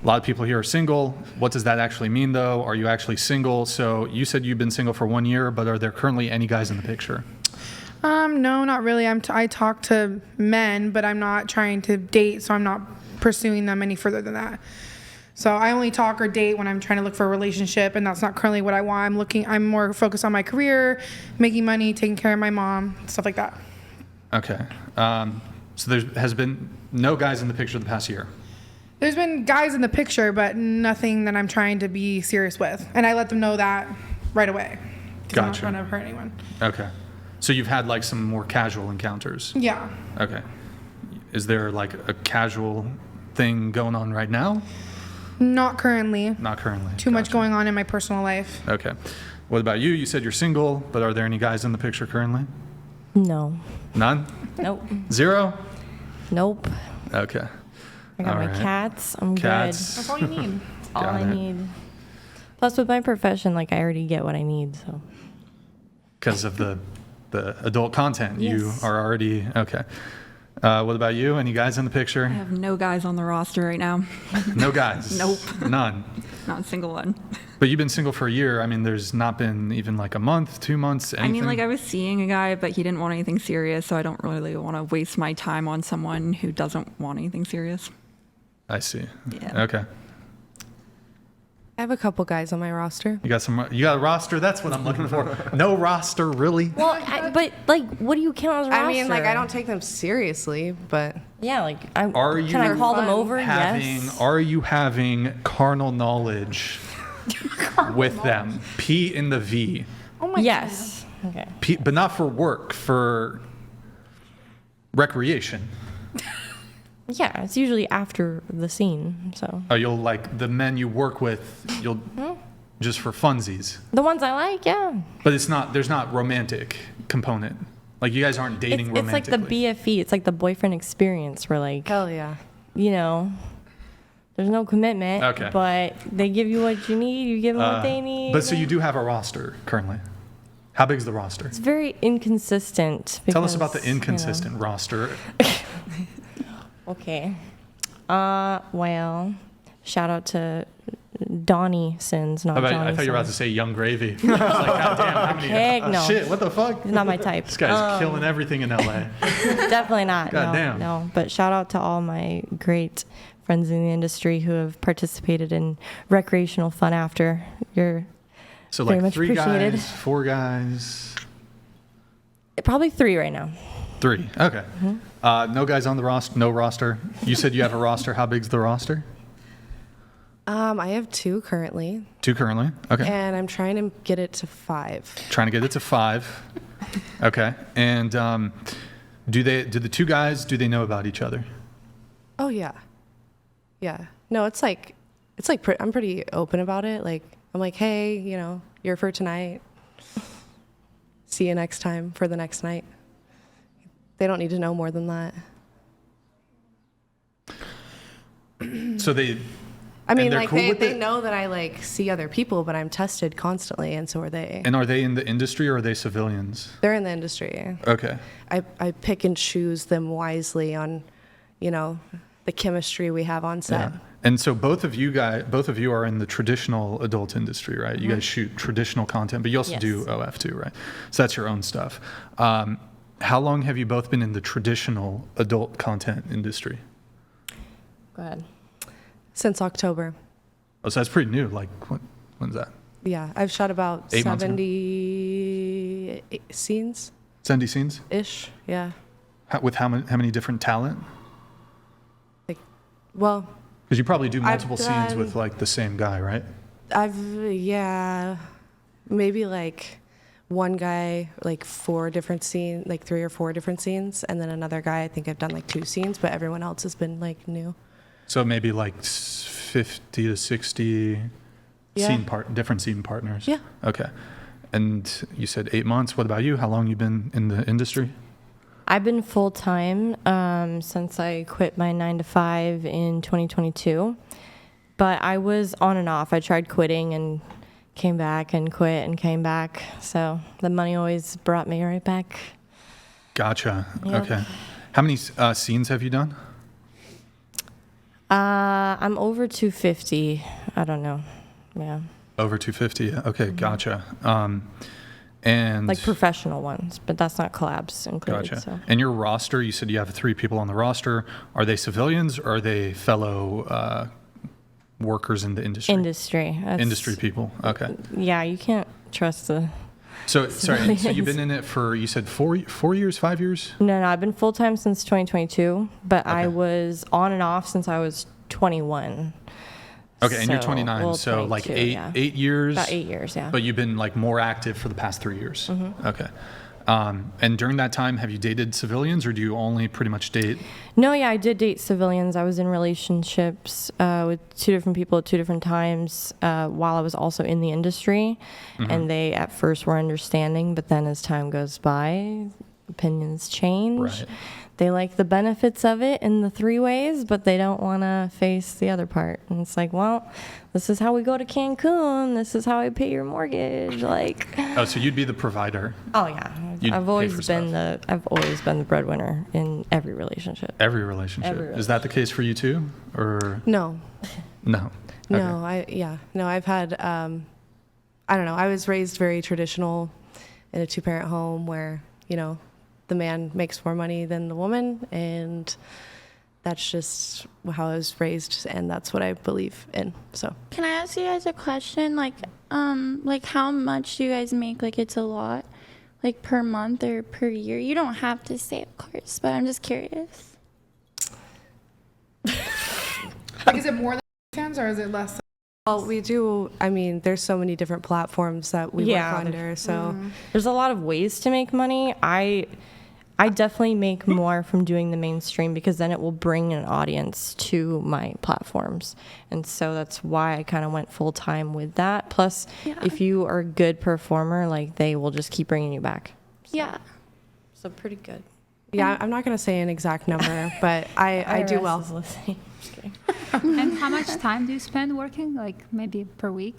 A lot of people here are single. What does that actually mean, though? Are you actually single? So you said you've been single for 1 year, but are there currently any guys in the picture? No, not really. I talk to men, but I'm not trying to date, so I'm not pursuing them any further than that. So I only talk or date when I'm trying to look for a relationship, and that's not currently what I want. I'm more focused on my career, making money, taking care of my mom, stuff like that. Okay. So there has been no guys in the picture the past year? There's been guys in the picture, but nothing that I'm trying to be serious with. And I let them know that right away. Because I'm not trying to hurt anyone. Okay. So you've had like some more casual encounters? Yeah. Okay. Is there like a casual thing going on right now? Not currently. Not currently. Too much going on in my personal life. Okay. What about you? You said you're single, but are there any guys in the picture currently? No. None? Nope. Zero? Nope. Okay. I got my cats. I'm Cats. That's all you need. good. All I need. Plus, with my profession, like I already get what I need. So. Because of the adult content, Yes. you are already okay. What about you? Any guys in the picture? I have no guys on the roster right now. No guys. Nope. None. Not a single one. But you've been single for a year. I mean, there's not been even like a month, 2 months, anything. I mean, like I was seeing a guy, but he didn't want anything serious, so I don't really want to waste my time on someone who doesn't want anything serious. I see. Yeah. Okay. I have a couple guys on my roster. You got a roster? That's what I'm looking for. No roster, really? Well, but like, what do you count as a roster? I mean, like, I don't take them seriously, but Yeah, like, Are can I you call them over? Yes. Are you having carnal knowledge with them? P in the V. Oh my Yes. Okay. P, but not for work, for recreation. Yeah, it's usually after the scene. So Oh, you'll like the men you work with, you'll just for funsies. the ones I like, yeah. But there's not romantic component. Like you guys aren't dating It's like romantically. the BFE. It's like the boyfriend experience where like, hell yeah. you know, there's no commitment. Okay. But they give you what you need. You give them what they need. But so you do have a roster currently. How big's the roster? It's very inconsistent. Tell us about the because, you know. inconsistent roster. Okay. Well, shout out to Donnie Sins, not Johnny I thought you were about to Sins. say Young Gravy. I was like, God damn, how many? Heck no. Shit, what the fuck? He's not my type. This guy's killing everything in LA. Definitely not. God no, damn. no. But shout out to all my great friends in the industry who have participated in recreational fun after. You're So Very like much 3 appreciated. guys, 4 guys, probably 3 right now. 3. Okay. Mm-hmm. No guys on the roster. No roster. You said you have a roster. How big's the roster? I have 2 currently, 2 currently. Okay. and I'm trying to get it to 5. Trying to get it to 5. Okay. And do the 2 guys know about each other? Oh yeah, yeah. No, it's like I'm pretty open about it. Like I'm like, hey, you know, you're for tonight. See you next time for the next night. They don't need to know more than that. So they. I mean, they're like cool with they it? know that I like see other people, but I'm tested constantly, and so are they. And are they in the industry or are they civilians? They're in the industry. Okay. I pick and choose them wisely on, you know, the chemistry we have on set. Yeah. And so both of you are in the traditional adult industry, right? You guys shoot traditional content, but you also Yes. do OF too, right? So that's your own stuff. How long have you both been in the traditional adult content industry? Go ahead. Since October. Oh, so that's pretty new. Like, when's that? Yeah, I've shot about 8 months ago? 70 scenes 70 scenes? ish. Yeah. With how many different talent? Like, well, Because you probably do I've multiple scenes done- with like the same guy, right? maybe like one guy, like 4 different scenes, like 3 or 4 different scenes, and then another guy, I think I've done like 2 scenes, but everyone else has been like new. So maybe like 50 to 60 Yeah. different scene partners. Yeah. Okay. And you said 8 months. What about you? How long you been in the industry? I've been full time since I quit my 9 to 5 in 2022. But I was on and off. I tried quitting and came back and quit and came back. So the money always brought me right back. Gotcha. Yep. Okay. How many scenes have you done? I'm over 250. I don't know. Yeah. Over 250. Okay, gotcha. And Like professional ones, but that's not collabs included. gotcha. So. And your roster, you said you have 3 people on the roster. Are they civilians or are they fellow workers in the industry? Industry. That's- Industry people. Okay. Yeah, you can't trust the. So sorry. So you've been in it for, you said 4 years, 5 years? No, I've been full time since 2022, but I Okay. was on and off since I was 21. Okay, and you're So, 29, well, so like 22, yeah. 8 years. About 8 years, yeah. But you've been like more active for the past 3 years. Mm-hmm. Okay. And during that time, have you dated civilians, or do you only pretty much date? No, yeah, I did date civilians. I was in relationships with 2 different people at 2 different times while I was also in the industry. Mm-hmm. And they at first were understanding, but then as time goes by, opinions change. Right. They like the benefits of it in the 3 ways, but they don't want to face the other part. And it's like, well, this is how we go to Cancun. This is how I pay your mortgage. Like, Oh, so you'd be the provider. oh yeah, You'd I've pay always for been stuff. I've always been the breadwinner in every relationship. Every relationship. Every Is that the case for you too, or No, no? no, I've had, I don't know, I was raised very traditional in a 2-parent home where, you know, the man makes more money than the woman, and that's just how I was raised, and that's what I believe in. So Can I ask you guys a question? Like how much do you guys make? Like it's a lot, like per month or per year? You don't have to say, of course, but I'm just curious. Like, is it more than fans or is it less? well, we do. I mean, there's so many different platforms that we Yeah, work under. So There's a lot of ways to make money. I definitely make more from doing the mainstream because then it will bring an audience to my platforms. And so that's why I kind of went full time with that. Plus, Yeah. if you are a good performer, like they will just keep bringing you back. Yeah. So pretty good. yeah, I'm not gonna say an exact number, but I do IRS well. is listening. Just kidding. And how much time do you spend working? Like maybe per week?